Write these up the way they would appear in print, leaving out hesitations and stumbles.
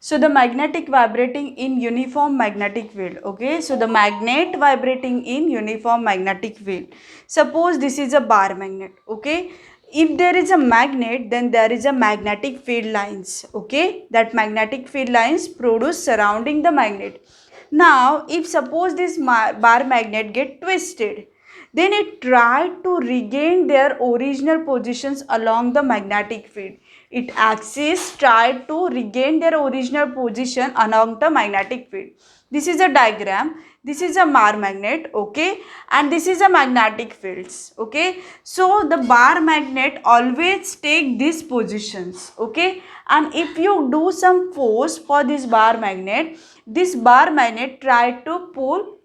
So the magnetic vibrating in uniform magnetic field. Okay, so the magnet vibrating in uniform magnetic field. Suppose this is a bar magnet. Okay, if there is a magnet, then there is a magnetic field lines. Okay, that magnetic field lines produce surrounding the magnet. Now if suppose this bar magnet get twisted, then it tried to regain their original positions along the magnetic field. Its axis tried to regain their original position along the magnetic field. This is a diagram. This is a bar magnet, okay, and this is a magnetic fields, okay. So the bar magnet always take these positions, okay, and if you do some force for this bar magnet try to pull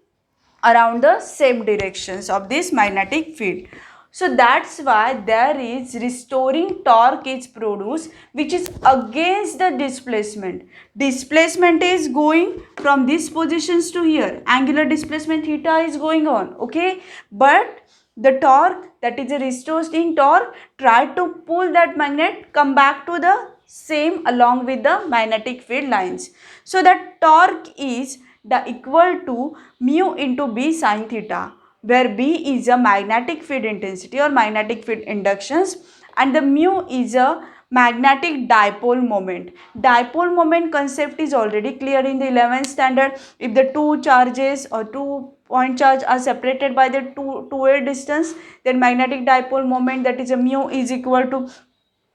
around the same directions of this magnetic field. So that's why there is restoring torque is produced which is against the displacement. Displacement is going from these positions to here. Angular displacement theta is going on, okay. But the torque, that is a restoring torque, try to pull that magnet come back to the same along with the magnetic field lines. So that torque is the equal to mu into b sin theta, where b is a magnetic field intensity or magnetic field inductions and the mu is a magnetic dipole moment. Dipole moment concept is already clear in the 11th standard. If the two charges or two point charge are separated by the 2a distance, then magnetic dipole moment, that is a mu, is equal to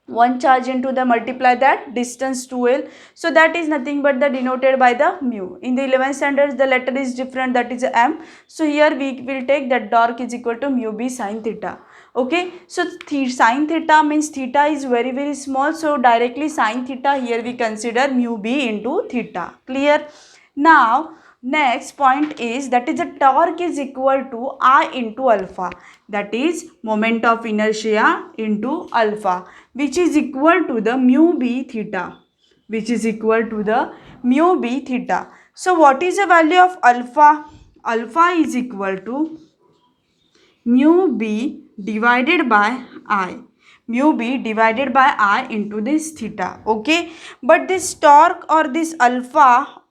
one charge into the multiply that distance 2l. So that is nothing but the denoted by the mu. In the 11th standards the letter is different, that is m. So here we will take that torque is equal to mu b sin theta. Okay, so sin theta means theta is very small, so directly sin theta here we consider mu b into theta. Clear? Now next point is, that is the torque is equal to I into alpha, that is moment of inertia into alpha, which is equal to the mu b theta, which is equal to the mu b theta. So what is the value of alpha? Alpha is equal to mu b divided by I, mu b divided by I into this theta, okay. But this torque or this alpha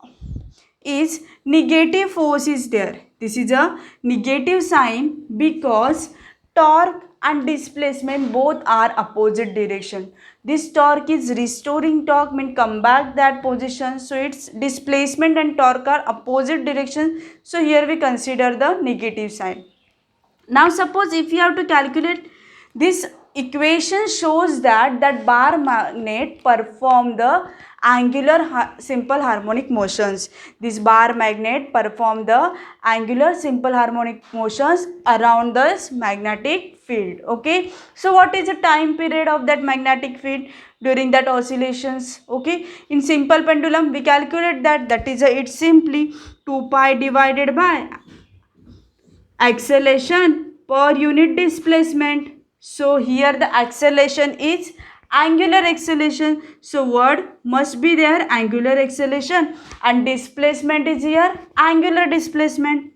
is negative force is there. This is a negative sign because torque and displacement both are opposite direction. This torque is restoring torque, means come back that position, so its displacement and torque are opposite direction, so here we consider the negative sign. Now suppose if you have to calculate this equation, shows that bar magnet perform the angular simple harmonic motions. This bar magnet perform the angular simple harmonic motions around this magnetic field, okay. So what is the time period of that magnetic field during that oscillations, okay. In simple pendulum we calculate that is it's simply 2 pi divided by acceleration per unit displacement. So here the acceleration is angular acceleration, so what must be there? Angular acceleration. And displacement is here angular displacement,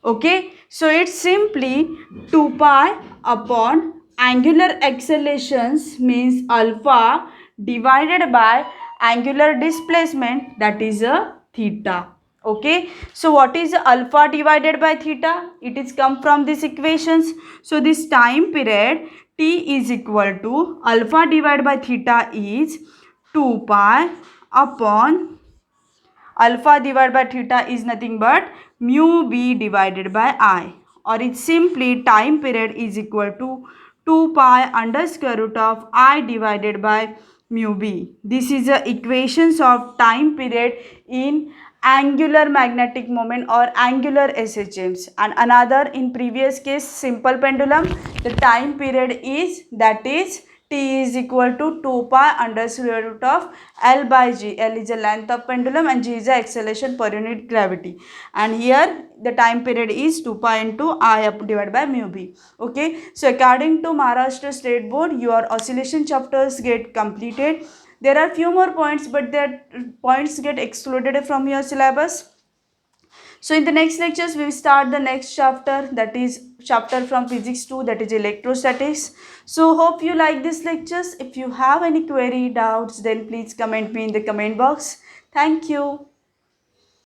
okay. So it's simply 2 pi upon angular accelerations, means alpha divided by angular displacement, that is a theta, okay. So what is alpha divided by theta? It is come from these equations. So this time period t is equal to alpha divided by theta is 2 pi upon alpha divided by theta is nothing but mu b divided by I, or it's simply time period is equal to 2 pi under square root of I divided by mu b. This is the equations of time period in angular magnetic moment or angular SHMs. And another, in previous case simple pendulum, the time period is, that is t is equal to 2 pi under square root of L by G. L is the length of pendulum and G is the acceleration per unit gravity. And here the time period is 2 pi into I up divided by mu b. Okay. So according to Maharashtra State Board, your oscillation chapters get completed. There are few more points, but that points get excluded from your syllabus. So in the next lectures, we will start the next chapter, that is chapter from physics 2, that is electrostatics. So hope you like these lectures. If you have any query, doubts, then please comment me in the comment box. Thank you.